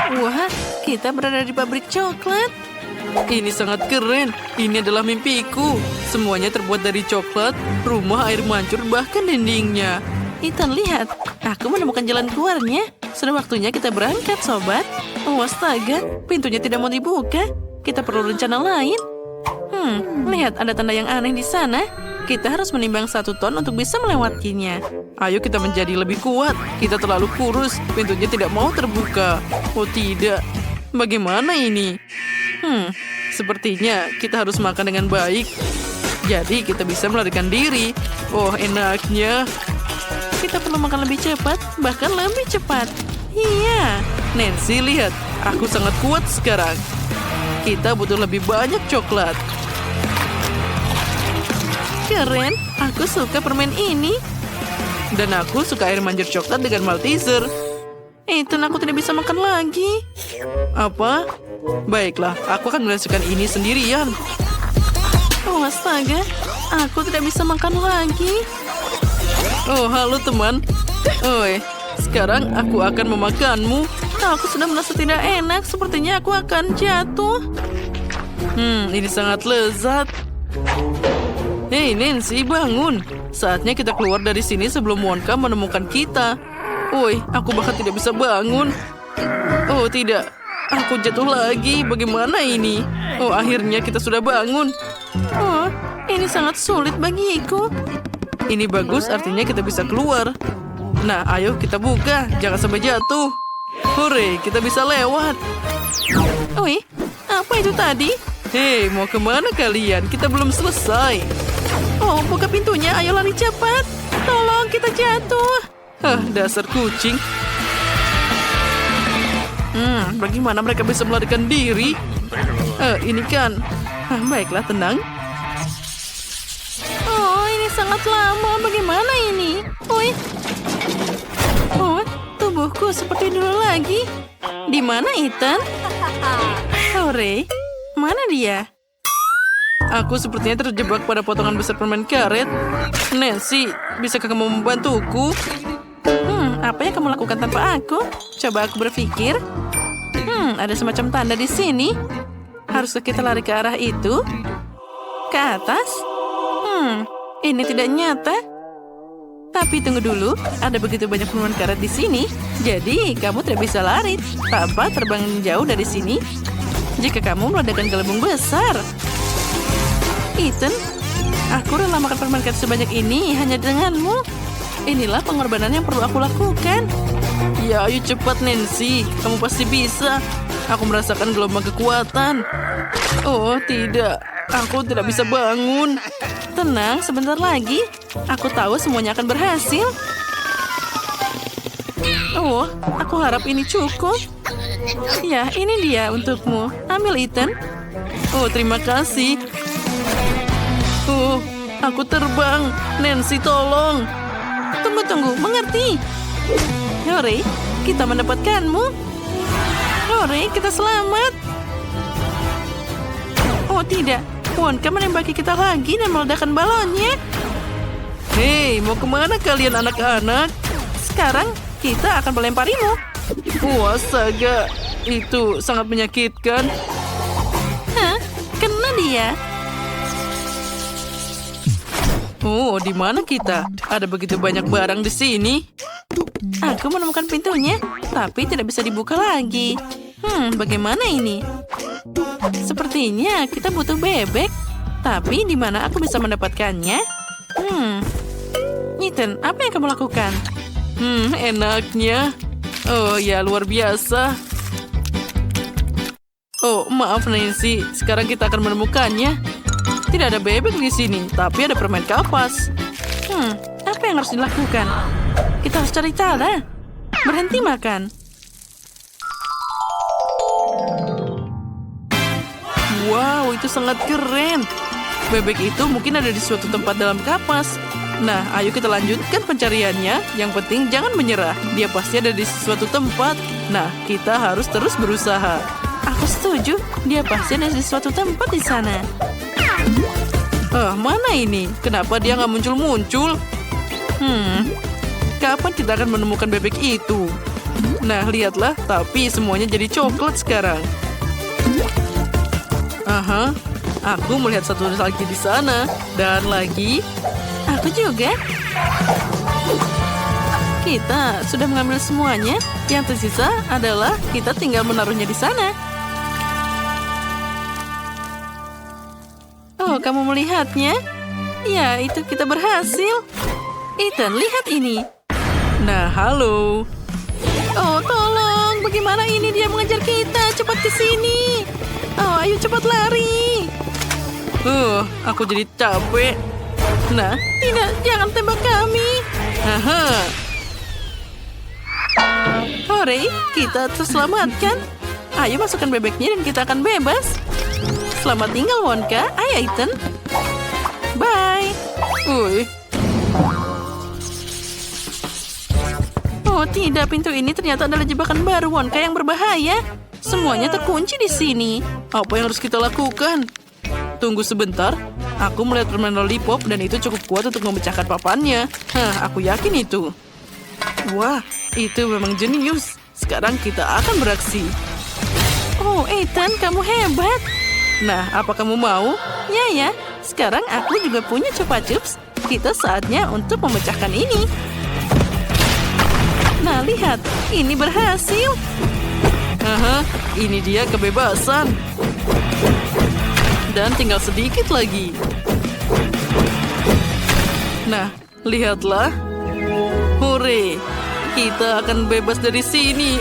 Wah, kita berada di pabrik coklat. Ini sangat keren. Ini adalah mimpiku. Semuanya terbuat dari coklat, rumah, air mancur, bahkan dindingnya. Ethan, lihat. Aku menemukan jalan keluarnya. Sudah waktunya kita berangkat, sobat. Oh, astaga. Pintunya tidak mau dibuka. Kita perlu rencana lain. Lihat, ada tanda yang aneh di sana. Kita harus menimbang 1 ton untuk bisa melewatinya. Ayo kita menjadi lebih kuat. Kita terlalu kurus. Pintunya tidak mau terbuka. Oh tidak. Bagaimana ini? Sepertinya kita harus makan dengan baik. Jadi kita bisa melarikan diri. Oh enaknya. Kita perlu makan lebih cepat. Bahkan lebih cepat. Iya. Nancy, lihat. Aku sangat kuat sekarang. Kita butuh lebih banyak coklat. Keren, aku suka permen ini. Dan aku suka air mancur coklat dengan Malteser. Ethan, aku tidak bisa makan lagi. Apa? Baiklah, aku akan merasakan ini sendirian. Oh astaga, aku tidak bisa makan lagi. Oh, halo teman. Oi, sekarang aku akan memakanmu. Aku sudah merasa tidak enak, sepertinya aku akan jatuh. Ini sangat lezat. Hei Nancy, bangun. Saatnya kita keluar dari sini sebelum Wonka menemukan kita. Woi, aku bahkan tidak bisa bangun. Oh tidak, aku jatuh lagi. Bagaimana ini? Oh, akhirnya kita sudah bangun. Oh, ini sangat sulit bagiku. Ini bagus, artinya kita bisa keluar. Nah, ayo kita buka. Jangan sampai jatuh. Hore, kita bisa lewat. Oi, apa itu tadi? Hei, mau kemana kalian? Kita belum selesai. Oh, buka pintunya. Ayo lari cepat. Tolong, kita jatuh. Dasar kucing. Bagaimana mereka bisa melarikan diri? Ini kan. Baiklah, tenang. Oh, ini sangat lama. Bagaimana ini? Oh, tubuhku seperti dulu lagi. Di mana Ethan? Hore, mana dia? Aku sepertinya terjebak pada potongan besar permen karet. Nancy, bisakah kamu membantuku? Apa yang kamu lakukan tanpa aku? Coba aku berpikir. Ada semacam tanda di sini. Haruskah kita lari ke arah itu? Ke atas? Ini tidak nyata. Tapi tunggu dulu, ada begitu banyak permen karet di sini. Jadi, kamu tidak bisa lari. Papa terbang jauh dari sini. Jika kamu meledakkan gelembung besar. Ethan, aku rela makan permen karet sebanyak ini hanya denganmu. Inilah pengorbanan yang perlu aku lakukan. Ya, ayo cepat Nancy. Kamu pasti bisa. Aku merasakan gelombang kekuatan. Oh, tidak. Aku tidak bisa bangun. Tenang, sebentar lagi. Aku tahu semuanya akan berhasil. Oh, aku harap ini cukup. Ya, ini dia untukmu. Ambil, Ethan. Oh, terima kasih. Oh, aku terbang. Nancy, tolong. Tunggu, mengerti. Hore, kita mendapatkanmu. Hore, kita selamat. Oh, tidak. Wonka menembaki kita lagi dan meledakkan balonnya. Hei, mau kemana kalian anak-anak? Sekarang kita akan melemparimu. Astaga, itu sangat menyakitkan. Kena dia. Oh, di mana kita? Ada begitu banyak barang di sini. Aku menemukan pintunya, tapi tidak bisa dibuka lagi. Bagaimana ini? Sepertinya kita butuh bebek. Tapi di mana aku bisa mendapatkannya? Ethan, apa yang kamu lakukan? Enaknya. Oh ya, luar biasa. Oh, maaf Nancy. Sekarang kita akan menemukannya. Tidak ada bebek di sini, tapi ada permen kapas. Apa yang harus dilakukan? Kita harus cari cara. Berhenti makan. Wow, itu sangat keren. Bebek itu mungkin ada di suatu tempat dalam kapas. Nah, ayo kita lanjutkan pencariannya. Yang penting jangan menyerah. Dia pasti ada di suatu tempat. Nah, kita harus terus berusaha. Aku setuju. Dia pasti ada di suatu tempat di sana. Mana ini? Kenapa dia nggak muncul-muncul? Kapan kita akan menemukan bebek itu? Nah, lihatlah, tapi semuanya jadi coklat sekarang. Aha, aku melihat satu lagi di sana. Dan lagi, aku juga. Kita sudah mengambil semuanya. Yang tersisa adalah kita tinggal menaruhnya di sana. Oh, kamu melihatnya? Ya, itu kita berhasil. Ethan, lihat ini. Nah, halo. Oh, tolong. Bagaimana ini dia mengejar kita? Cepat ke sini. Oh, ayo cepat lari. Aku jadi capek. Nah, tidak. Jangan tembak kami. Haha. Hore, kita terselamatkan. Ayo masukkan bebeknya dan kita akan bebas. Selamat tinggal, Wonka. Ayo, Ethan. Bye. Oh tidak, pintu ini ternyata adalah jebakan baru Wonka yang berbahaya. Semuanya terkunci di sini. Apa yang harus kita lakukan? Tunggu sebentar. Aku melihat permen lollipop dan itu cukup kuat untuk memecahkan papannya. Aku yakin itu. Wah, itu memang jenius. Sekarang kita akan beraksi. Oh, Ethan, kamu hebat. Nah, apa kamu mau? Ya. Sekarang aku juga punya Chupa Chups. Kita saatnya untuk memecahkan ini. Nah, lihat. Ini berhasil. Ini dia kebebasan. Dan tinggal sedikit lagi. Nah, lihatlah. Hore. Kita akan bebas dari sini.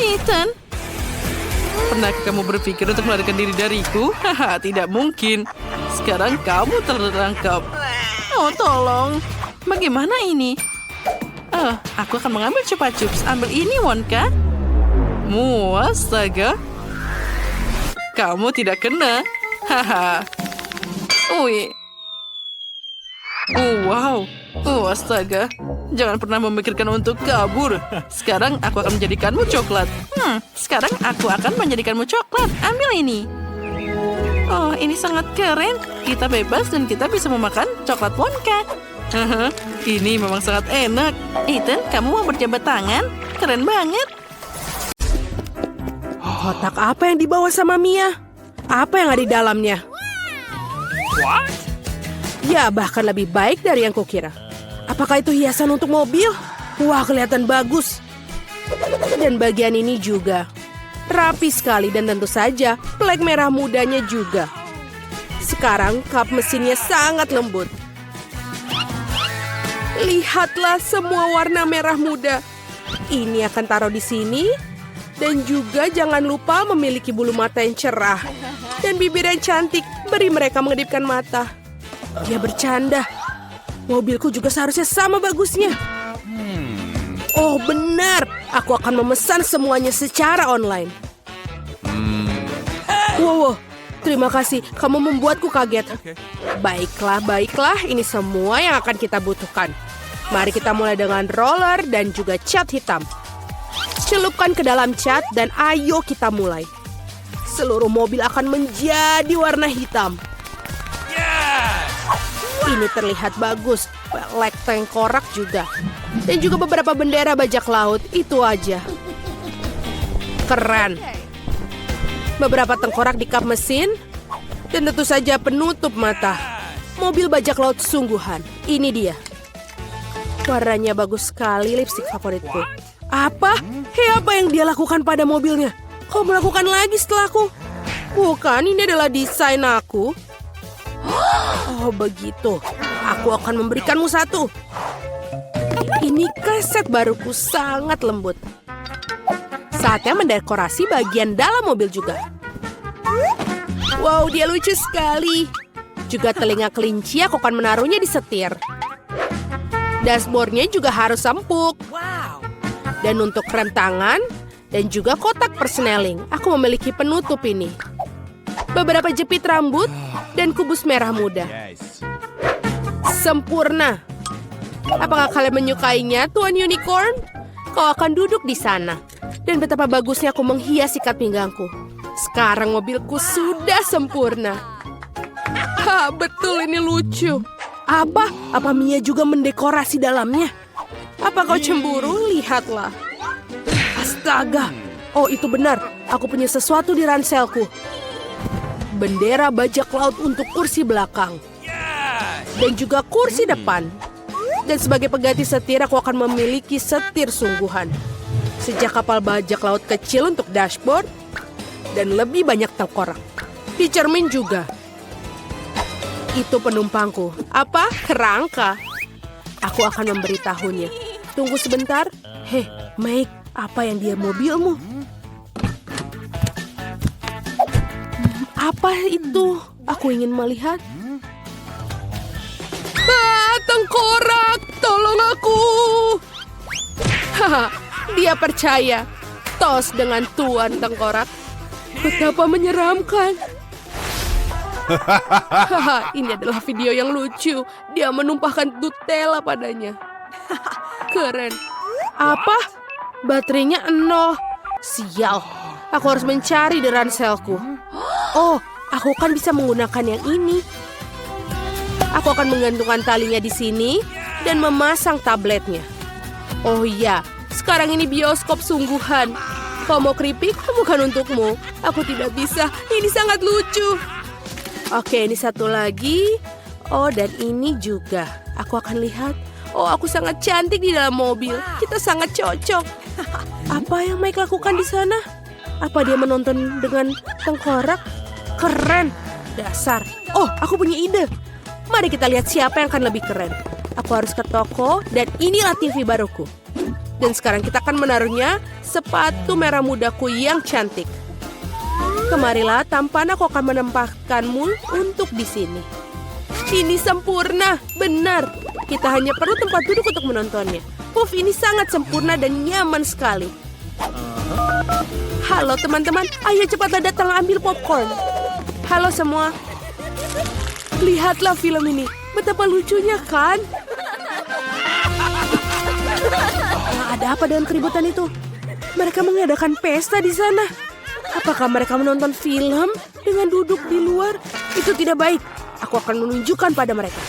Ethan. Pernahkah kamu berpikir untuk melarikan diri dariku? Haha, tidak mungkin. Sekarang kamu tertangkap. Oh, tolong. Bagaimana ini? Aku akan mengambil Chupa Chups. Ambil ini, Wonka. Astaga. Kamu tidak kena. Haha. Wow. Astaga. Jangan pernah memikirkan untuk kabur. Sekarang aku akan menjadikanmu coklat. Sekarang aku akan menjadikanmu coklat. Ambil ini. Oh, ini sangat keren. Kita bebas dan kita bisa memakan coklat Wonka. Ini memang sangat enak. Ethan, kamu mau berjabat tangan? Keren banget. Kotak apa yang dibawa sama Mia? Apa yang ada di dalamnya? What? Ya, bahkan lebih baik dari yang kukira. Apakah itu hiasan untuk mobil? Wah, kelihatan bagus. Dan bagian ini juga. Rapi sekali dan tentu saja plek merah mudanya juga. Sekarang kap mesinnya sangat lembut. Lihatlah semua warna merah muda. Ini akan taruh di sini. Dan juga jangan lupa memiliki bulu mata yang cerah. Dan bibir yang cantik. Beri mereka mengedipkan mata. Dia bercanda. Mobilku juga seharusnya sama bagusnya. Oh benar. Aku akan memesan semuanya secara online. Wow. Terima kasih. Kamu membuatku kaget. Baiklah. Ini semua yang akan kita butuhkan. Mari kita mulai dengan roller dan juga cat hitam. Celupkan ke dalam cat dan ayo kita mulai. Seluruh mobil akan menjadi warna hitam. Ini terlihat bagus. Pelek tengkorak juga. Dan juga beberapa bendera bajak laut. Itu aja. Keren. Beberapa tengkorak di kap mesin. Dan tentu saja penutup mata. Mobil bajak laut sungguhan. Ini dia. Warnanya bagus sekali, lipstik favoritku. Apa? Apa yang dia lakukan pada mobilnya? Kau melakukan lagi setelahku? Bukan, ini adalah desain aku. Oh, begitu. Aku akan memberikanmu satu. Ini kaset baruku sangat lembut. Saatnya mendekorasi bagian dalam mobil juga. Wow, dia lucu sekali. Juga telinga kelinci aku akan menaruhnya di setir. Dashboardnya juga harus empuk. Dan untuk rem tangan dan juga kotak persneling, aku memiliki penutup ini. Beberapa jepit rambut dan kubus merah muda. Sempurna. Apakah kalian menyukainya, Tuan Unicorn? Kau akan duduk di sana. Dan betapa bagusnya aku menghias ikat pinggangku. Sekarang mobilku sudah sempurna. Betul ini lucu. Apa Mia juga mendekorasi dalamnya? Apa kau cemburu? Lihatlah. Astaga. Oh, itu benar. Aku punya sesuatu di ranselku. Bendera bajak laut untuk kursi belakang. Dan juga kursi depan. Dan sebagai pengganti setir, aku akan memiliki setir sungguhan. Sejak kapal bajak laut kecil untuk dashboard. Dan lebih banyak tengkorak. Di cermin juga. Itu penumpangku. Apa? Kerangka. Aku akan memberitahunya. Tunggu sebentar. Hei, Mike, apa yang dia mobilmu? Apa itu? Aku ingin melihat. Ah, tengkorak! Tolong aku! Haha, dia percaya. Tos dengan tuan tengkorak. Betapa menyeramkan. Haha, ini adalah video yang lucu. Dia menumpahkan Nutella padanya. Keren. Apa? Baterainya 0. Sial. Aku harus mencari di ranselku. Oh, aku kan bisa menggunakan yang ini. Aku akan menggantungkan talinya di sini dan memasang tabletnya. Oh iya, sekarang ini bioskop sungguhan. Kau mau keripik? Bukan untukmu. Aku tidak bisa. Ini sangat lucu. Oke, ini satu lagi. Oh, dan ini juga. Aku akan lihat. Oh, aku sangat cantik di dalam mobil. Kita sangat cocok. Apa yang Mike lakukan di sana? Apa dia menonton dengan tengkorak? Keren. Dasar. Oh, aku punya ide. Mari kita lihat siapa yang akan lebih keren. Aku harus ke toko dan inilah TV baruku. Dan sekarang kita akan menaruhnya sepatu merah mudaku yang cantik. Kemarilah, tampan aku akan menempatkanmu untuk di sini. Ini sempurna, benar. Kita hanya perlu tempat duduk untuk menontonnya. Puff, ini sangat sempurna dan nyaman sekali. Halo teman-teman, ayo cepatlah datang ambil popcorn. Halo semua. Lihatlah film ini, betapa lucunya kan? Ada apa dengan keributan itu? Mereka mengadakan pesta di sana. Apakah mereka menonton film dengan duduk di luar? Itu tidak baik. Aku akan menunjukkan pada mereka.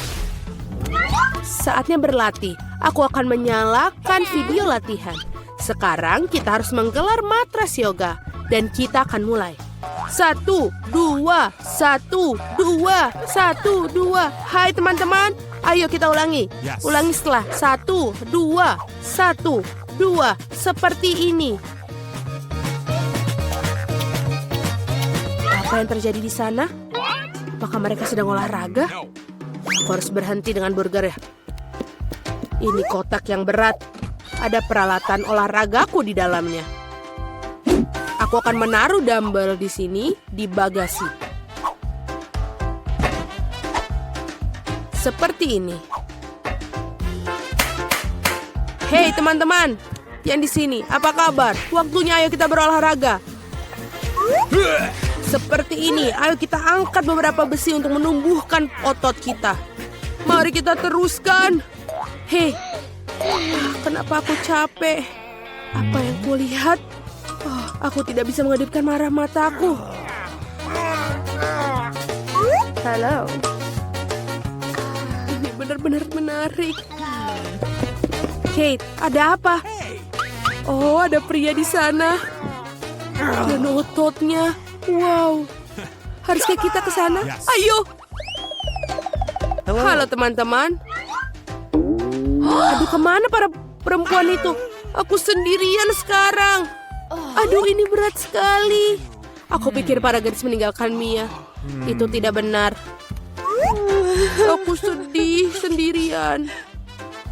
Saatnya berlatih. Aku akan menyalakan video latihan. Sekarang kita harus menggelar matras yoga. Dan kita akan mulai. 1, 2, 1, 2, 1, 2. Hai teman-teman. Ayo kita ulangi. Ulangi setelah 1, 2, 1, 2. Seperti ini. Apa yang terjadi di sana? Apakah mereka sedang olahraga? Aku harus berhenti dengan burger ya. Ini kotak yang berat. Ada peralatan olahragaku di dalamnya. Aku akan menaruh dumbbell di sini di bagasi. Seperti ini. Hei teman-teman, yang di sini, apa kabar? Waktunya ayo kita berolahraga. Seperti ini, ayo kita angkat beberapa besi untuk menumbuhkan otot kita. Mari kita teruskan. Hei, kenapa aku capek? Apa yang kulihat? Oh, aku tidak bisa mengedipkan marah mataku. Halo. Ini benar-benar menarik. Kate, ada apa? Oh, ada pria di sana. Dan ototnya. Wow, haruskah kita ke sana? Ayo. Halo teman-teman. Aduh, kemana para perempuan itu? Aku sendirian sekarang. Aduh, ini berat sekali. Aku pikir para gadis meninggalkan Mia. Itu tidak benar. Aku sedih sendirian.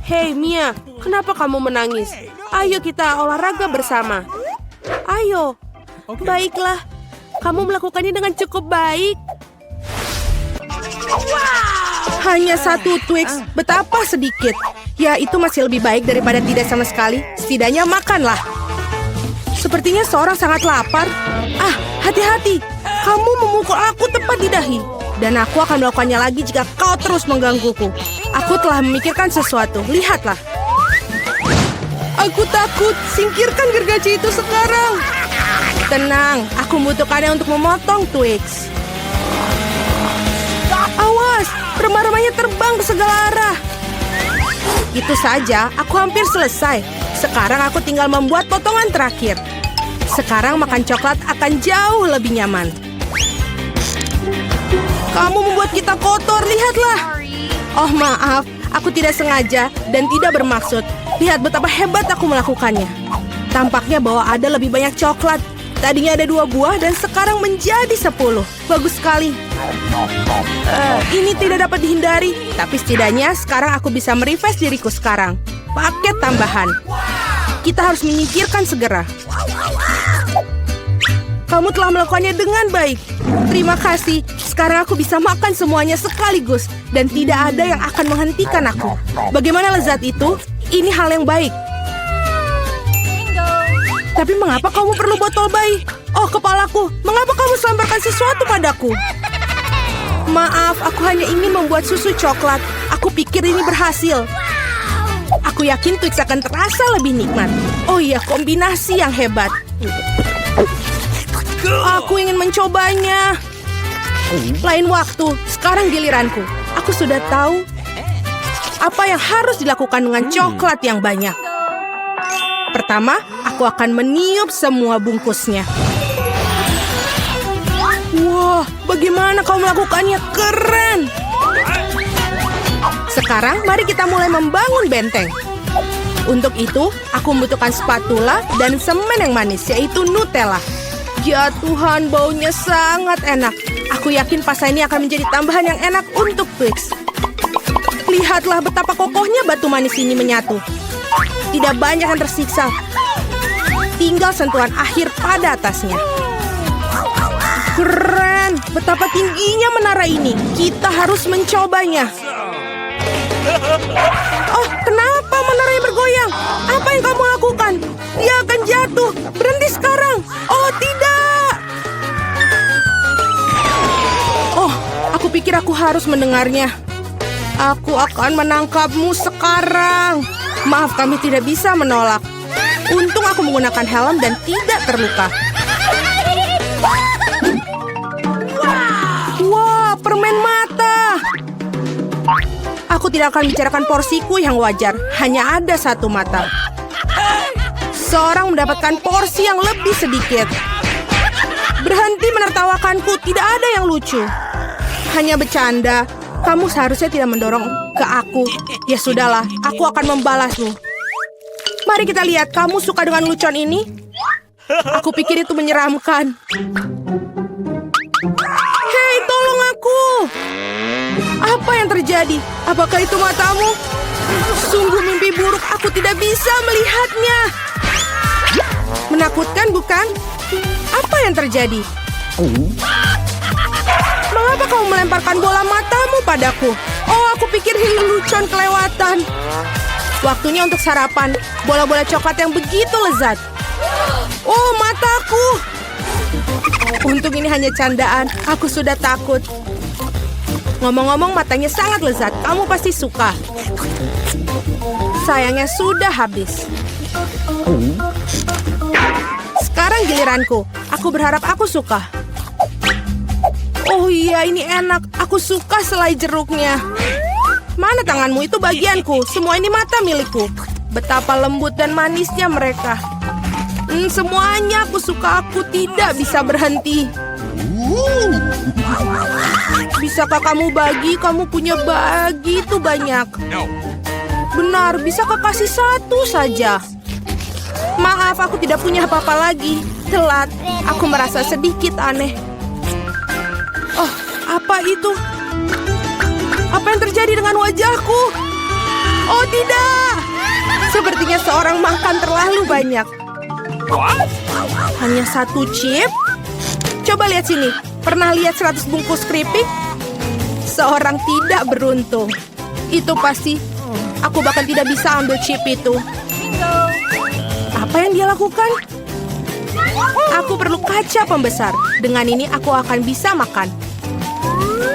Hei Mia, kenapa kamu menangis? Ayo kita olahraga bersama. Ayo. Baiklah. Kamu melakukannya dengan cukup baik. Hanya 1 Twix, betapa sedikit. Ya, itu masih lebih baik daripada tidak sama sekali. Setidaknya makanlah. Sepertinya seorang sangat lapar. Ah, hati-hati. Kamu memukul aku tepat di dahi. Dan aku akan melakukannya lagi jika kau terus menggangguku. Aku telah memikirkan sesuatu. Lihatlah. Aku takut. Singkirkan gergaji itu sekarang. Tenang, aku membutuhkannya untuk memotong Twix. Awas, remah-remahnya terbang ke segala arah. Itu saja, aku hampir selesai. Sekarang aku tinggal membuat potongan terakhir. Sekarang makan coklat akan jauh lebih nyaman. Kamu membuat kita kotor, lihatlah. Oh maaf, aku tidak sengaja dan tidak bermaksud. Lihat betapa hebat aku melakukannya. Tampaknya bahwa ada lebih banyak coklat. Tadinya ada 2 buah dan sekarang menjadi 10. Bagus sekali. Ini tidak dapat dihindari. Tapi setidaknya sekarang aku bisa merefresh diriku sekarang. Paket tambahan. Kita harus menyingkirkan segera. Kamu telah melakukannya dengan baik. Terima kasih. Sekarang aku bisa makan semuanya sekaligus. Dan tidak ada yang akan menghentikan aku. Bagaimana lezat itu? Ini hal yang baik. Tapi mengapa kamu perlu botol bayi? Oh, kepalaku. Mengapa kamu selemparkan sesuatu padaku? Maaf, aku hanya ingin membuat susu coklat. Aku pikir ini berhasil. Aku yakin Twix akan terasa lebih nikmat. Oh iya, kombinasi yang hebat. Aku ingin mencobanya. Lain waktu, sekarang giliranku. Aku sudah tahu apa yang harus dilakukan dengan coklat yang banyak. Pertama, aku akan meniup semua bungkusnya. Wah, bagaimana kau melakukannya? Keren! Sekarang, mari kita mulai membangun benteng. Untuk itu, aku membutuhkan spatula dan semen yang manis, yaitu Nutella. Ya Tuhan, baunya sangat enak. Aku yakin pasta ini akan menjadi tambahan yang enak untuk Twix. Lihatlah betapa kokohnya batu manis ini menyatu. Tidak banyak yang tersiksa. Tinggal sentuhan akhir pada atasnya. Keren! Betapa tingginya menara ini. Kita harus mencobanya. Oh, kenapa menaranya bergoyang? Apa yang kamu lakukan? Dia akan jatuh. Berhenti sekarang. Oh, tidak! Oh, aku pikir aku harus mendengarnya. Aku akan menangkapmu sekarang. Maaf, kami tidak bisa menolak. Untung aku menggunakan helm dan tidak terluka. Wah, permen mata. Aku tidak akan bicarakan porsiku yang wajar. Hanya ada 1 mata. Seorang mendapatkan porsi yang lebih sedikit. Berhenti menertawakanku. Tidak ada yang lucu. Hanya bercanda. Kamu seharusnya tidak mendorong ke aku. Ya sudahlah, aku akan membalasmu. Mari kita lihat, kamu suka dengan lucuan ini? Aku pikir itu menyeramkan. Hei, tolong aku! Apa yang terjadi? Apakah itu matamu? Sungguh mimpi buruk, aku tidak bisa melihatnya. Menakutkan, bukan? Apa yang terjadi? Mengapa kamu melemparkan bola matamu padaku? Oh, aku pikir ini lelucon kelewatan. Waktunya untuk sarapan. Bola-bola coklat yang begitu lezat. Oh, mataku. Untung ini hanya candaan. Aku sudah takut. Ngomong-ngomong, matanya sangat lezat. Kamu pasti suka. Sayangnya sudah habis. Sekarang giliranku. Aku berharap aku suka. Oh iya, ini enak. Aku suka selai jeruknya. Mana tanganmu? Itu bagianku. Semua ini mata milikku. Betapa lembut dan manisnya mereka. Semuanya aku suka. Aku tidak bisa berhenti. Bisakah kamu bagi? Kamu punya begitu banyak. Benar, bisakah kasih 1 saja? Maaf, aku tidak punya apa-apa lagi. Telat. Aku merasa sedikit aneh. Oh, apa itu? Apa yang terjadi dengan wajahku? Oh, tidak! Sepertinya seorang makan terlalu banyak. Hanya 1 chip? Coba lihat sini. Pernah lihat 100 bungkus keripik? Seorang tidak beruntung. Itu pasti. Aku bahkan tidak bisa ambil chip itu. Apa yang dia lakukan? Aku perlu kaca pembesar. Dengan ini aku akan bisa makan.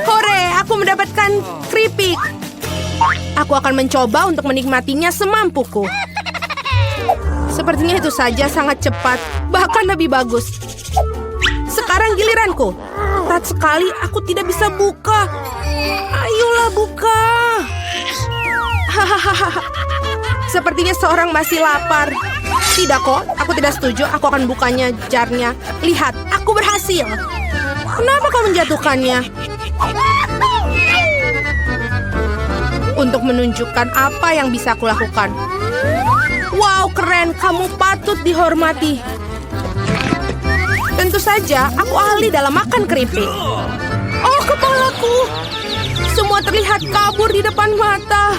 Hore, aku mendapatkan keripik. Aku akan mencoba untuk menikmatinya semampuku. Sepertinya itu saja sangat cepat, bahkan lebih bagus. Sekarang giliranku. Berat sekali, aku tidak bisa buka. Ayolah buka. Hahaha. Sepertinya seorang masih lapar. Tidak kok, aku tidak setuju. Aku akan bukanya jarnya. Lihat, aku berhasil. Kenapa kau menjatuhkannya? Untuk menunjukkan apa yang bisa aku lakukan. Wow, keren. Kamu patut dihormati. Tentu saja, aku ahli dalam makan keripik. Oh, kepalaku. Semua terlihat kabur di depan mata.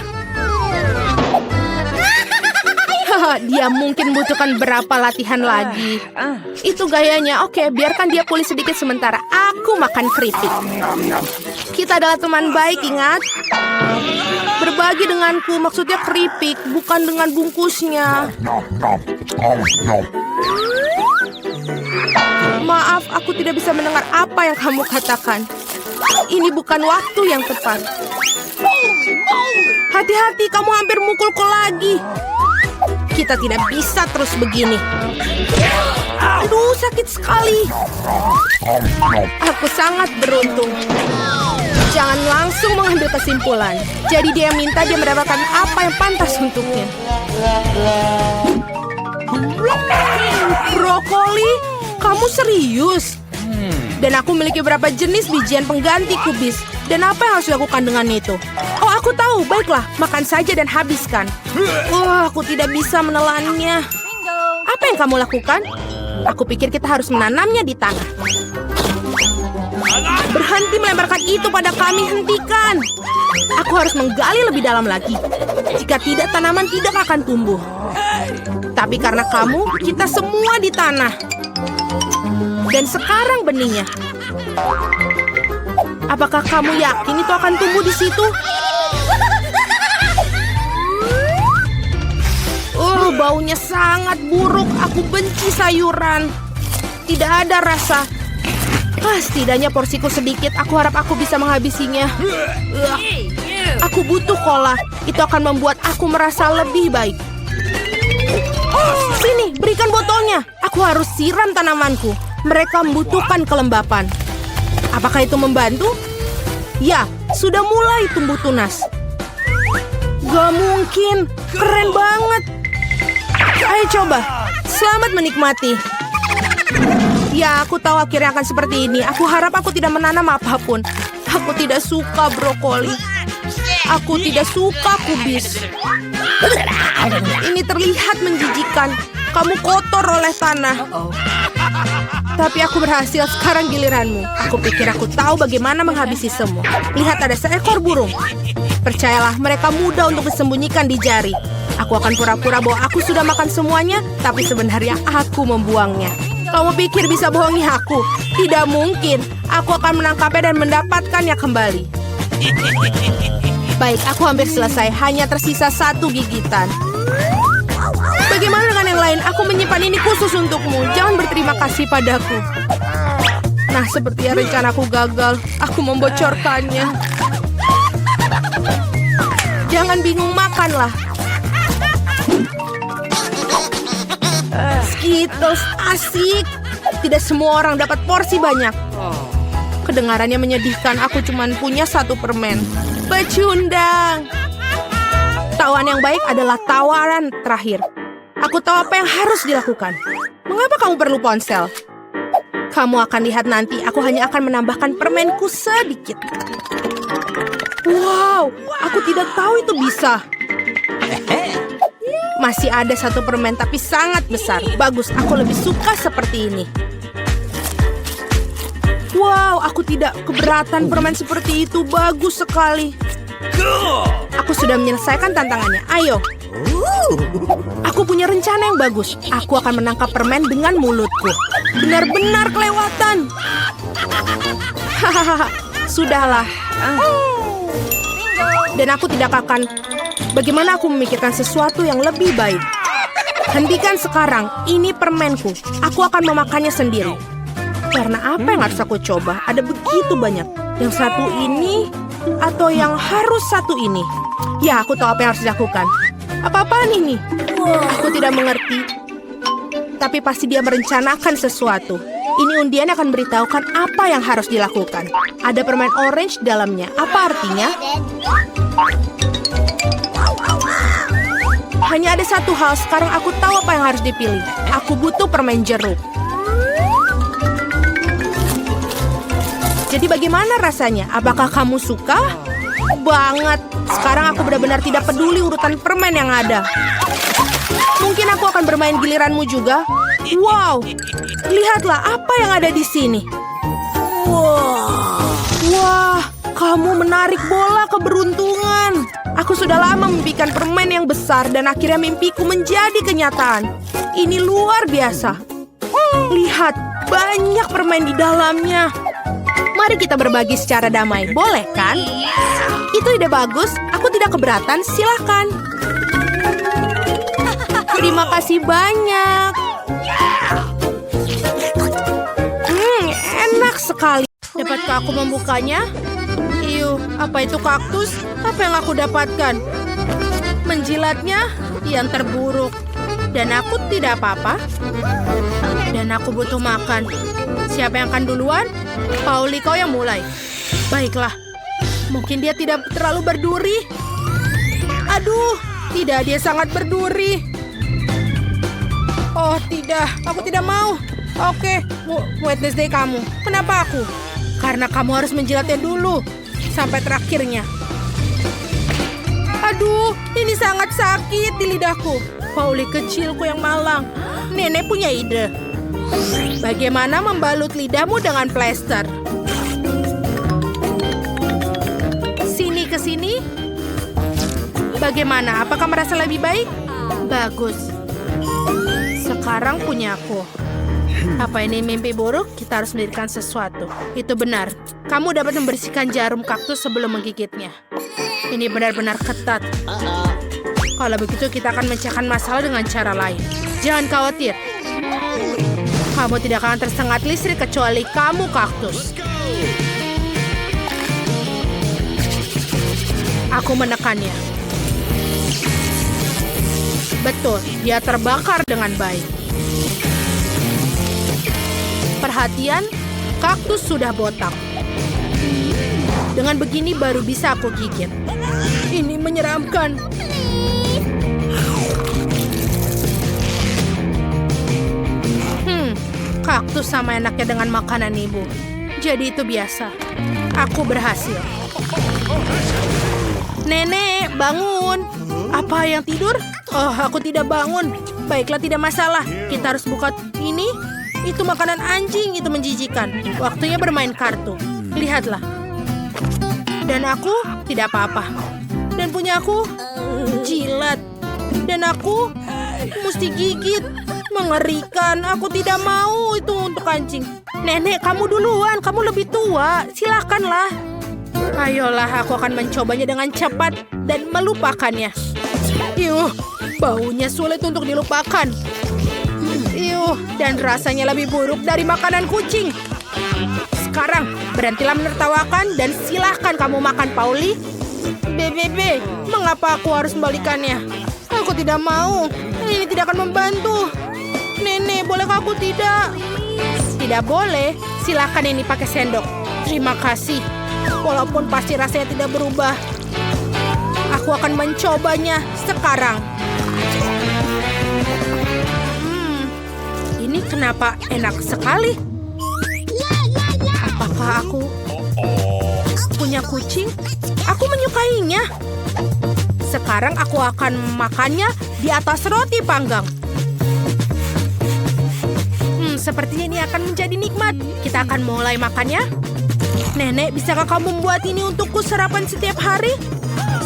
Dia mungkin butuhkan berapa latihan lagi. Itu gayanya. Oke, biarkan dia pulih sedikit sementara. Aku makan keripik. Kita adalah teman baik, ingat? Berbagi denganku, maksudnya keripik, bukan dengan bungkusnya. Maaf, aku tidak bisa mendengar apa yang kamu katakan. Ini bukan waktu yang tepat. Hati-hati, kamu hampir mukulku lagi. Kita tidak bisa terus begini. Aduh, sakit sekali. Aku sangat beruntung. Jangan langsung mengambil kesimpulan. Jadi dia minta dia mendapatkan apa yang pantas untuknya. Brokoli? Kamu serius? Dan aku memiliki beberapa jenis bijian pengganti kubis. Dan apa yang harus dilakukan dengan itu? Oh, aku tahu. Baiklah, makan saja dan habiskan. Wah, aku tidak bisa menelannya. Apa yang kamu lakukan? Aku pikir kita harus menanamnya di tanah. Berhenti melemparkan itu pada kami, hentikan. Aku harus menggali lebih dalam lagi. Jika tidak, tanaman tidak akan tumbuh. Tapi karena kamu, kita semua di tanah. Dan sekarang benihnya. Apakah kamu yakin itu akan tumbuh di situ? Oh, baunya sangat buruk. Aku benci sayuran. Tidak ada rasa. Setidaknya porsiku sedikit. Aku harap aku bisa menghabisinya. Aku butuh cola. Itu akan membuat aku merasa lebih baik. Sini, berikan botolnya. Aku harus siram tanamanku. Mereka membutuhkan kelembapan. Apakah itu membantu? Ya, sudah mulai tumbuh tunas. Gak mungkin. Keren banget. Ayo coba. Selamat menikmati. Ya, aku tahu akhirnya akan seperti ini. Aku harap aku tidak menanam apapun. Aku tidak suka brokoli. Aku tidak suka kubis. Ini terlihat menjijikan. Kamu kotor oleh tanah. Tapi aku berhasil, sekarang giliranmu. Aku pikir aku tahu bagaimana menghabisi semua. Lihat, ada seekor burung. Percayalah, mereka mudah untuk disembunyikan di jari. Aku akan pura-pura bahwa aku sudah makan semuanya, tapi sebenarnya aku membuangnya. Kamu pikir bisa bohongi aku? Tidak mungkin. Aku akan menangkapnya dan mendapatkannya kembali. Baik, aku hampir selesai. Hanya tersisa satu gigitan. Bagaimana dengan yang lain? Aku menyimpan ini khusus untukmu. Jangan berterima kasih padaku. Nah, sepertinya rencanaku gagal. Aku membocorkannya. Jangan bingung, makanlah. Skittles asik. Tidak semua orang dapat porsi banyak. Kedengarannya menyedihkan. Aku cuma punya satu permen. Pecundang. Tawaran yang baik adalah tawaran terakhir. Aku tahu apa yang harus dilakukan. Mengapa kamu perlu ponsel? Kamu akan lihat nanti. Aku hanya akan menambahkan permenku sedikit. Wow, aku tidak tahu itu bisa. Masih ada satu permen, tapi sangat besar. Bagus, aku lebih suka seperti ini. Wow, aku tidak keberatan permen seperti itu. Bagus sekali. Aku sudah menyelesaikan tantangannya. Ayo. Aku punya rencana yang bagus. Aku akan menangkap permen dengan mulutku. Benar-benar kelewatan. Hahaha, sudahlah. Dan aku tidak akan. Bagaimana aku memikirkan sesuatu yang lebih baik? Hentikan sekarang. Ini permenku. Aku akan memakannya sendiri. Karena apa yang harus aku coba? Ada begitu banyak. Yang satu ini atau yang harus satu ini? Ya, aku tahu apa yang harus dilakukan. Apa-apaan ini? Aku tidak mengerti. Tapi pasti dia merencanakan sesuatu. Ini undian akan beritahukan apa yang harus dilakukan. Ada permen orange di dalamnya. Apa artinya? hanya ada satu hal. Sekarang aku tahu apa yang harus dipilih. Aku butuh permen jeruk. Jadi bagaimana rasanya? Apakah kamu suka? Banget. Sekarang aku benar-benar tidak peduli urutan permen yang ada. Mungkin aku akan bermain giliranmu juga. Wow, lihatlah apa yang ada di sini. Wah, kamu menarik bola keberuntungan. Aku sudah lama memimpikan permen yang besar dan akhirnya mimpiku menjadi kenyataan. Ini luar biasa. Lihat, banyak permen di dalamnya. Mari kita berbagi secara damai, boleh kan? Itu ide bagus, aku tidak keberatan, silakan. Terima kasih banyak. Enak sekali. Dapatkah aku membukanya? Iuh, apa itu kaktus? Apa yang aku dapatkan? Menjilatnya yang terburuk. Dan aku tidak apa-apa. Dan aku butuh makan. Siapa yang akan duluan? Pauli, kau yang mulai. Baiklah. Mungkin dia tidak terlalu berduri. Aduh, tidak, dia sangat berduri. Oh, tidak. Aku tidak mau. Oke, Wednesday kamu. Kenapa aku? Karena kamu harus menjilatnya dulu. Sampai terakhirnya. Aduh, ini sangat sakit di lidahku. Pauli kecilku yang malang. Nenek punya ide. Bagaimana membalut lidahmu dengan plester? Sini ke sini. Bagaimana? Apakah merasa lebih baik? Bagus. Sekarang punya aku. Apa ini mimpi buruk? Kita harus mendirikan sesuatu. Itu benar. Kamu dapat membersihkan jarum kaktus sebelum menggigitnya. Ini benar-benar ketat. Kalau begitu kita akan memecahkan masalah dengan cara lain. Jangan khawatir. Kamu tidak akan tersengat listrik kecuali kamu kaktus. Aku menekannya. Betul, dia terbakar dengan baik. Perhatian, kaktus sudah botak. Dengan begini baru bisa aku gigit. Ini menyeramkan. Kaktus sama enaknya dengan makanan ibu. Jadi itu biasa. Aku berhasil. Nenek, bangun. Apa yang tidur? Oh, aku tidak bangun. Baiklah, tidak masalah. Kita harus buka ini. Itu makanan anjing, itu menjijikan. Waktunya bermain kartu. Lihatlah. Dan aku tidak apa-apa. Dan punya aku jilat. Dan aku mesti gigit. Mengerikan, aku tidak mau itu untuk anjing. Nenek, kamu duluan, kamu lebih tua. Silakanlah. Ayolah, aku akan mencobanya dengan cepat dan melupakannya. Yuh, baunya sulit untuk dilupakan. Yuh, dan rasanya lebih buruk dari makanan kucing. Sekarang, berhentilah menertawakan dan silahkan kamu makan, Pauli. BBB, mengapa aku harus membalikannya? Aku tidak mau. Ini tidak akan membantu. Nenek, bolehkah aku tidak? Tidak boleh. Silakan ini pakai sendok. Terima kasih. Walaupun pasti rasanya tidak berubah. Aku akan mencobanya sekarang. Ini kenapa enak sekali? Apakah aku punya kucing? Aku menyukainya. Sekarang aku akan makannya di atas roti panggang. Sepertinya ini akan menjadi nikmat. Kita akan mulai makannya. Nenek, bisakah kamu membuat ini untukku sarapan setiap hari?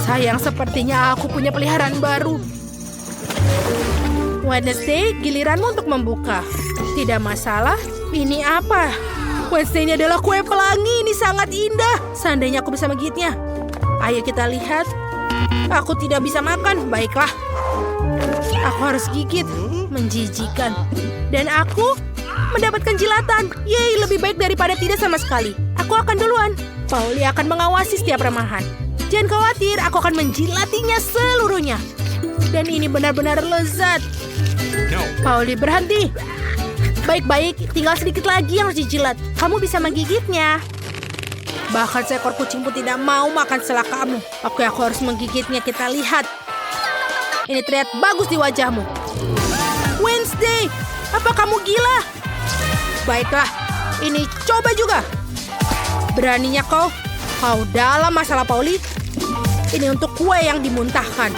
Sayang, sepertinya aku punya peliharaan baru. Wednesday, giliranmu untuk membuka. Tidak masalah. Ini apa? Wednesday ini adalah kue pelangi. Ini sangat indah. Seandainya aku bisa menggigitnya. Ayo kita lihat. Aku tidak bisa makan. Baiklah. Aku harus gigit. Menjijikan. Dan aku mendapatkan jilatan. Yeay, lebih baik daripada tidak sama sekali. Aku akan duluan. Pauli akan mengawasi setiap remahan. Jangan khawatir, aku akan menjilatinya seluruhnya. Dan ini benar-benar lezat. Pauli, berhenti. Baik-baik, tinggal sedikit lagi yang harus dijilat. Kamu bisa menggigitnya. Bahkan seekor kucing pun tidak mau makan setelah kamu. Oke, aku harus menggigitnya, kita lihat. Ini terlihat bagus di wajahmu. Wednesday, apa kamu gila? Baiklah, ini coba juga. Beraninya kau dalam masalah Pauli. Ini untuk kue yang dimuntahkan.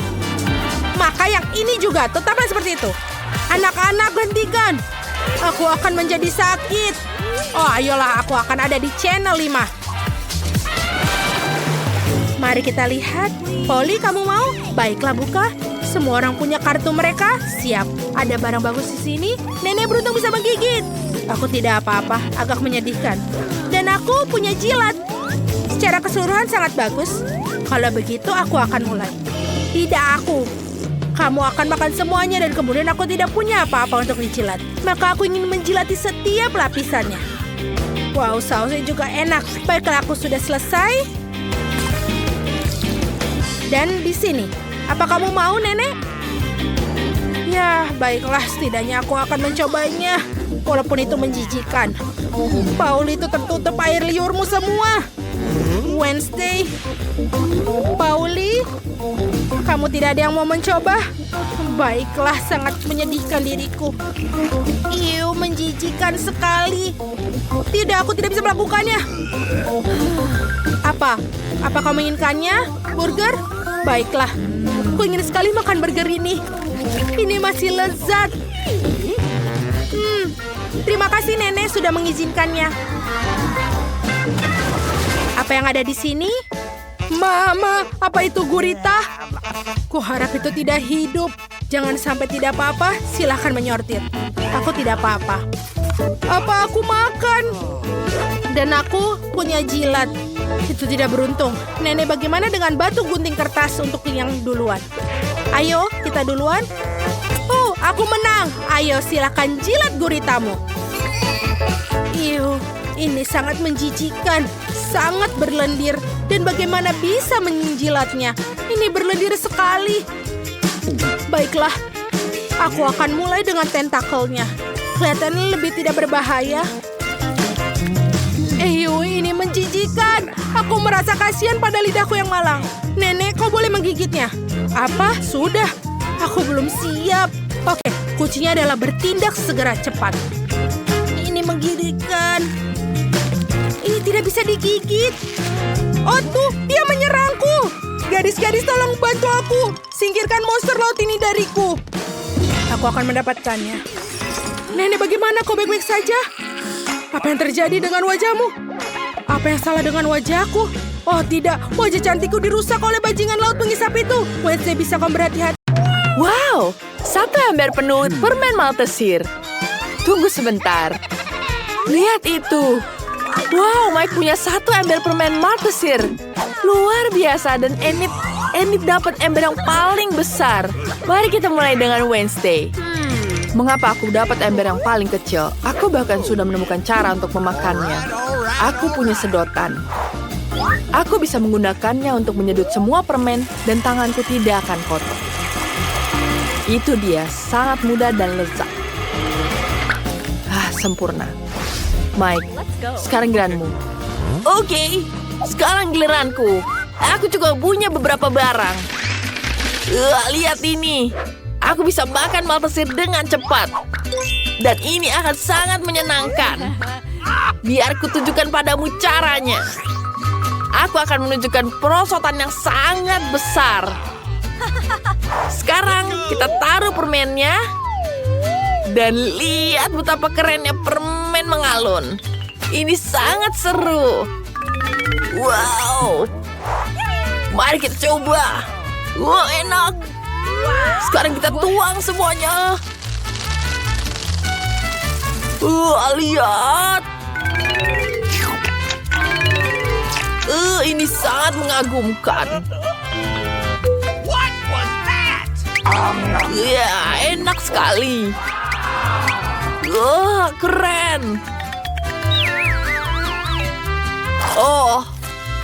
Maka yang ini juga, tetaplah seperti itu. Anak-anak, hentikan. Aku akan menjadi sakit. Oh, ayolah, aku akan ada di channel 5. Mari kita lihat. Polly, kamu mau? Baiklah, buka. Semua orang punya kartu mereka. Siap. Ada barang bagus di sini. Nenek beruntung bisa menggigit. Aku tidak apa-apa, agak menyedihkan. Dan aku punya jilat. Secara keseluruhan sangat bagus. Kalau begitu, aku akan mulai. Tidak aku. Kamu akan makan semuanya dan kemudian aku tidak punya apa-apa untuk dijilat. Maka aku ingin menjilati setiap lapisannya. Wow, sausnya juga enak. Baiklah, aku sudah selesai. Dan di sini. Apa kamu mau, Nenek? Ya, baiklah. Setidaknya aku akan mencobanya. Walaupun itu menjijikan. Pauli, itu tertutup air liurmu semua. Wednesday. Pauli, kamu tidak ada yang mau mencoba? Baiklah, sangat menyedihkan diriku. Iu, menjijikan sekali. Tidak, aku tidak bisa melakukannya. Apa? Apa kamu inginkannya? Burger? Baiklah, aku ingin sekali makan burger ini. Ini masih lezat. Terima kasih Nenek sudah mengizinkannya. Apa yang ada di sini? Mama, apa itu gurita? Kuharap itu tidak hidup. Jangan sampai tidak apa-apa, silahkan menyortir. Aku tidak apa-apa. Apa aku makan? Dan aku punya jilat. Itu tidak beruntung. Nenek, bagaimana dengan batu gunting kertas untuk yang duluan? Ayo, kita duluan. Oh, aku menang. Ayo, silakan jilat guritamu. Iu, ini sangat menjijikan. Sangat berlendir. Dan bagaimana bisa menjilatnya? Ini berlendir sekali. Baiklah, aku akan mulai dengan tentakelnya. Kelihatannya lebih tidak berbahaya. Ini menjijikan. Aku merasa kasihan pada lidahku yang malang. Nenek, kau boleh menggigitnya. Apa? Sudah. Aku belum siap. Oke, kuncinya adalah bertindak segera cepat. Ini menggigitkan. Ini tidak bisa digigit. Oh tuh, dia menyerangku. Gadis-gadis, tolong bantu aku. Singkirkan monster laut ini dariku. Aku akan mendapatkannya. Nenek, bagaimana? Kau baik-baik saja? Apa yang terjadi dengan wajahmu? Apa yang salah dengan wajahku? Oh tidak, wajah cantikku dirusak oleh bajingan laut pengisap itu. Wednesday, bisa kau berhati-hati? Wow, satu ember penuh permen Maltesir. Tunggu sebentar. Lihat itu. Wow, Mike punya satu ember permen Maltesir. Luar biasa, dan Enid dapat ember yang paling besar. Mari kita mulai dengan Wednesday. Mengapa aku dapat ember yang paling kecil? Aku bahkan sudah menemukan cara untuk memakannya. Aku punya sedotan. Aku bisa menggunakannya untuk menyedot semua permen dan tanganku tidak akan kotor. Itu dia, sangat mudah dan lezat. Sempurna. Mike, sekarang giliranmu. Oke, sekarang giliranku. Aku juga punya beberapa barang. Lihat ini. Aku bisa makan Maltesir dengan cepat. Dan ini akan sangat menyenangkan. Biar kutunjukkan padamu caranya. Aku akan menunjukkan perosotan yang sangat besar. Sekarang kita taruh permennya. Dan lihat betapa kerennya permen mengalun. Ini sangat seru. Wow. Mari kita coba. Wow, enak. Sekarang kita tuang semuanya. Lihat. Ini sangat mengagumkan. What was that? Ya, enak sekali. Keren. Oh,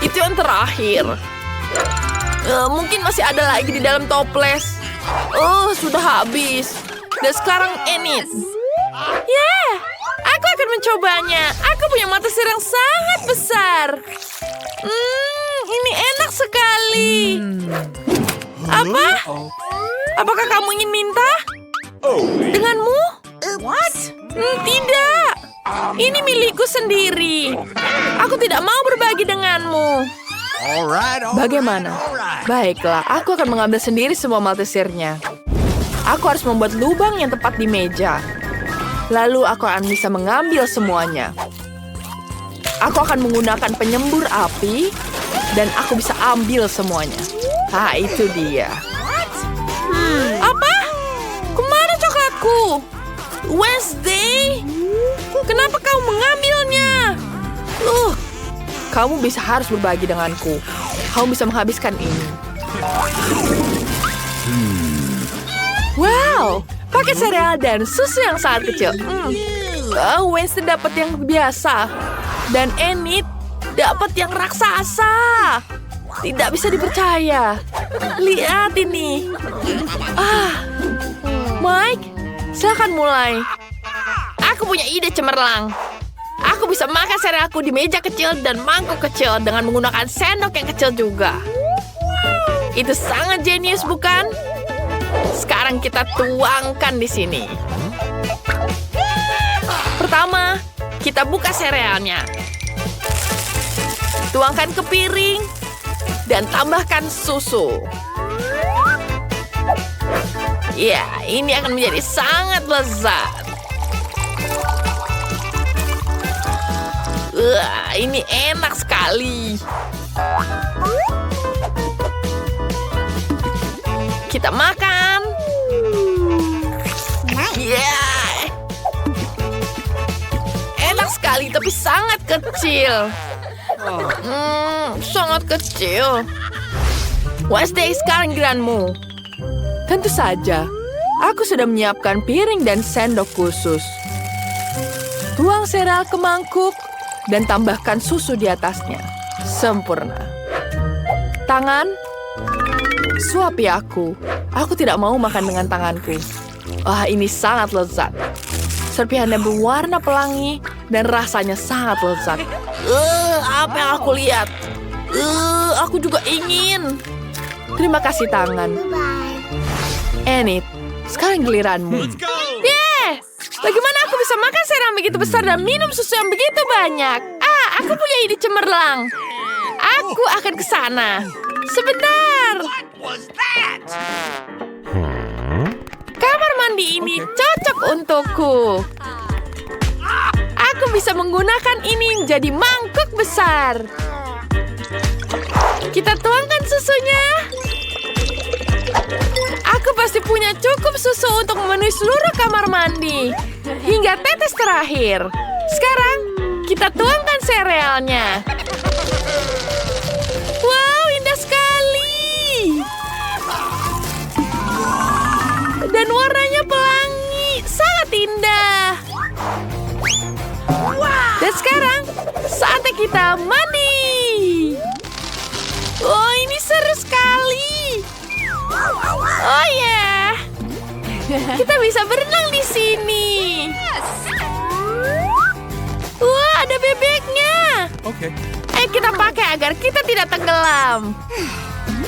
itu yang terakhir. Mungkin masih ada lagi di dalam toples. Sudah habis. Dan sekarang Enid. Aku akan mencobanya. Aku punya Maltesir yang sangat besar. Ini enak sekali. Apa? Apakah kamu ingin minta? Denganmu? What? Tidak. Ini milikku sendiri. Aku tidak mau berbagi denganmu. All right. Bagaimana? Baiklah, aku akan mengambil sendiri semua Maltesernya. Aku harus membuat lubang yang tepat di meja. Lalu aku akan bisa mengambil semuanya. Aku akan menggunakan penyembur api, dan aku bisa ambil semuanya. Itu dia. Apa? Kemana coklatku? Wednesday? Kenapa kau mengambilnya? Kamu harus berbagi denganku. Kamu bisa menghabiskan ini. Wow, pakai sereal dan susu yang sangat kecil. Wednesday dapat yang biasa. Dan Enid dapat yang raksasa. Tidak bisa dipercaya. Lihat ini. Mike, silakan mulai. Aku punya ide cemerlang. Aku bisa makan serealku di meja kecil dan mangkuk kecil dengan menggunakan sendok yang kecil juga. Itu sangat jenius, bukan? Sekarang kita tuangkan di sini. Pertama, kita buka serealnya. Tuangkan ke piring dan tambahkan susu. Ya, ini akan menjadi sangat lezat. Ini enak sekali. Kita makan. Enak sekali, tapi sangat kecil. Sangat kecil. Wednesday, sekarang giliranmu. Tentu saja. Aku sudah menyiapkan piring dan sendok khusus. Tuang sereal ke mangkuk dan tambahkan susu di atasnya. Sempurna. Tangan, suapi aku. Aku tidak mau makan dengan tanganku. Ini sangat lezat. Serpihannya berwarna pelangi dan rasanya sangat lezat. Apa yang aku lihat? Aku juga ingin. Terima kasih tangan. Enid, sekarang giliranmu. Let's go. Bagaimana aku bisa makan sereal begitu besar dan minum susu yang begitu banyak? Aku punya ide cemerlang. Aku akan ke sana. Sebentar. What was that? Kamar mandi ini cocok untukku. Aku bisa menggunakan ini menjadi mangkuk besar. Kita tuangkan susunya. Aku pasti punya cukup susu untuk memenuhi seluruh kamar mandi. Hingga tetes terakhir. Sekarang, kita tuangkan serealnya. Wow, indah sekali. Dan warnanya pelangi. Sangat indah. Dan sekarang, saatnya kita mandi. Ini seru sekali. Kita bisa berenang di sini. Wah, ada bebeknya. Okay. Kita pakai agar kita tidak tenggelam.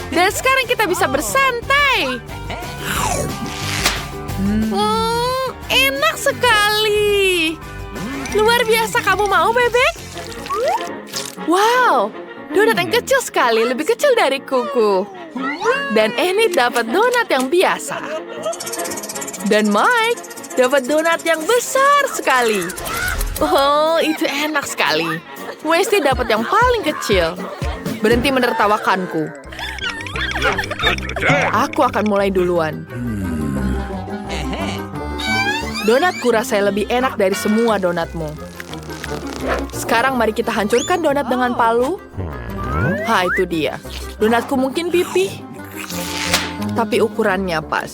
Dan sekarang kita bisa bersantai. Enak sekali. Luar biasa, kamu mau bebek? Wow, donat yang kecil sekali, lebih kecil dari kuku. Dan Enid dapat donat yang biasa. Dan Mike dapat donat yang besar sekali. Itu enak sekali. Wednesday dapat yang paling kecil. Berhenti menertawakanku. Aku akan mulai duluan. Donatku rasanya lebih enak dari semua donatmu. Sekarang mari kita hancurkan donat dengan palu. Itu dia. Donatku mungkin pipih, tapi ukurannya pas.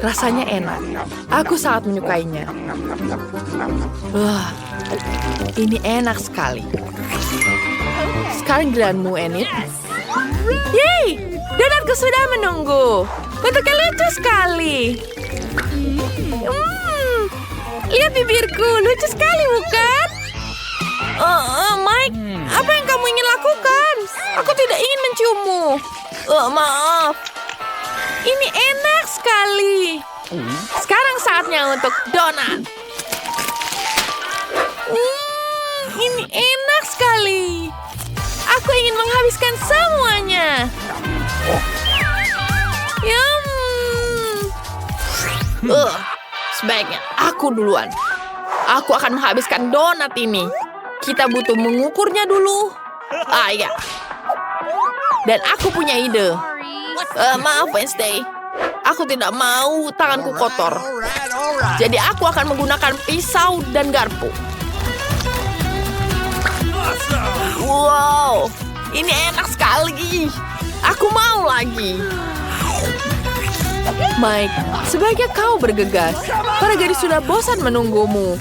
Rasanya enak. Aku sangat menyukainya. Ini enak sekali. Sekarang giliranmu, Enid. Yeay! Donatku sudah menunggu. Bentuknya lucu sekali. Lihat bibirku, lucu sekali bukan? Mike, apa yang kamu ingin lakukan? Aku tidak ingin menciummu. Maaf. Ini enak. sekali. Sekarang saatnya untuk donat. Ini enak sekali. Aku ingin menghabiskan semuanya. Yum. Sebaiknya aku duluan. Aku akan menghabiskan donat ini. Kita butuh mengukurnya dulu. Ya. Dan aku punya ide. Maaf, Wednesday. Aku tidak mau tanganku kotor. All right. Jadi aku akan menggunakan pisau dan garpu. Wow, ini enak sekali. Aku mau lagi. Mike, sebaiknya kau bergegas. Para gadis sudah bosan menunggumu.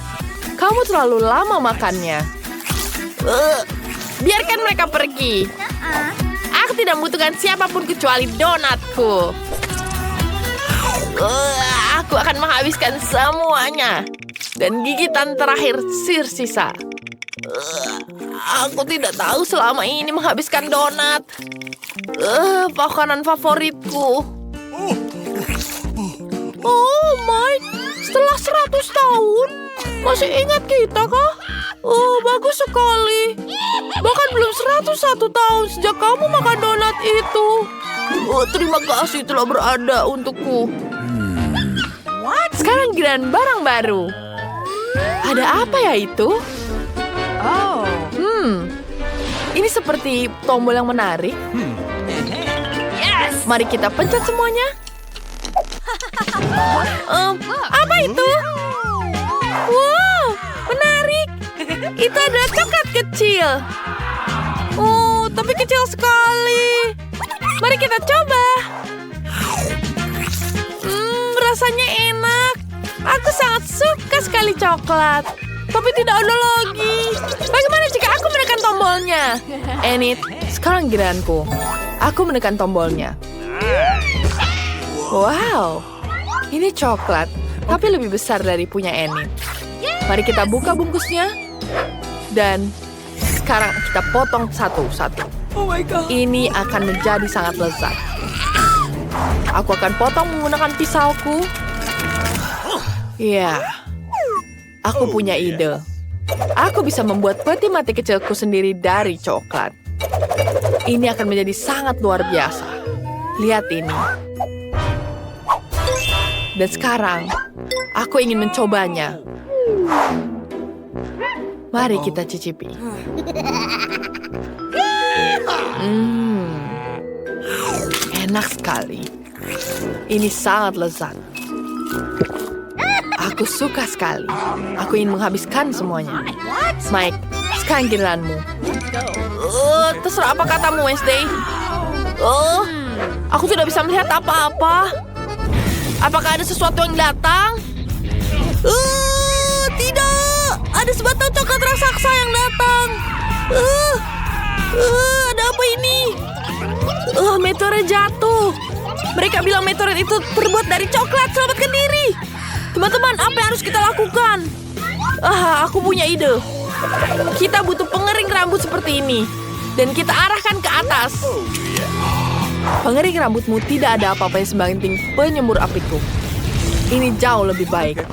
Kamu terlalu lama makannya. Biarkan mereka pergi. Aku tidak membutuhkan siapapun kecuali donatku. Aku akan menghabiskan semuanya. Dan gigitan terakhir sisa. Aku tidak tahu selama ini menghabiskan donat. Makanan favoritku. Oh, Mike. Setelah 100 tahun. Masih ingat kita, kah? Oh, bagus sekali. Bahkan belum 101 tahun sejak kamu makan donat itu. Terima kasih telah berada untukku. Sekarang giliran barang baru. Ada apa ya itu? Ini seperti tombol yang menarik. Mari kita pencet semuanya. Apa itu? Wow, menarik. Itu adalah coklat kecil. Oh, tapi kecil sekali. Mari kita coba. Rasanya enak. Aku sangat suka sekali coklat. Tapi tidak ada lagi. Bagaimana jika aku menekan tombolnya? Enid, sekarang giliranku. Aku menekan tombolnya. Wow, ini coklat, tapi lebih besar dari punya Enid. Mari kita buka bungkusnya. Dan sekarang kita potong satu-satu. Ini akan menjadi sangat lezat. Aku akan potong menggunakan pisauku. Ya, aku punya ide. Aku bisa membuat peti mati kecilku sendiri dari coklat. Ini akan menjadi sangat luar biasa. Lihat ini. Dan sekarang, aku ingin mencobanya. Mari kita cicipi. Enak sekali. Ini sangat lezat. Aku suka sekali. Aku ingin menghabiskan semuanya. Mike, sekarang giliranmu. Terserah apa katamu, Wednesday. Aku tidak bisa melihat apa-apa. Apakah ada sesuatu yang datang? Tidak. Ada sebatang coklat raksasa yang datang. Ada apa ini? Meteorit jatuh. Mereka bilang meteorit itu terbuat dari coklat. Selamatkan diri. Teman-teman, apa yang harus kita lakukan? Aku punya ide. Kita butuh pengering rambut seperti ini. Dan kita arahkan ke atas. Pengering rambutmu tidak ada apa-apa yang sebanding penyemur apiku. Ini jauh lebih baik.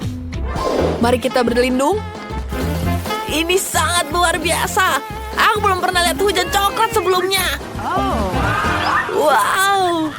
Mari kita berlindung. Ini sangat luar biasa. Aku belum pernah lihat hujan coklat sebelumnya. Wow.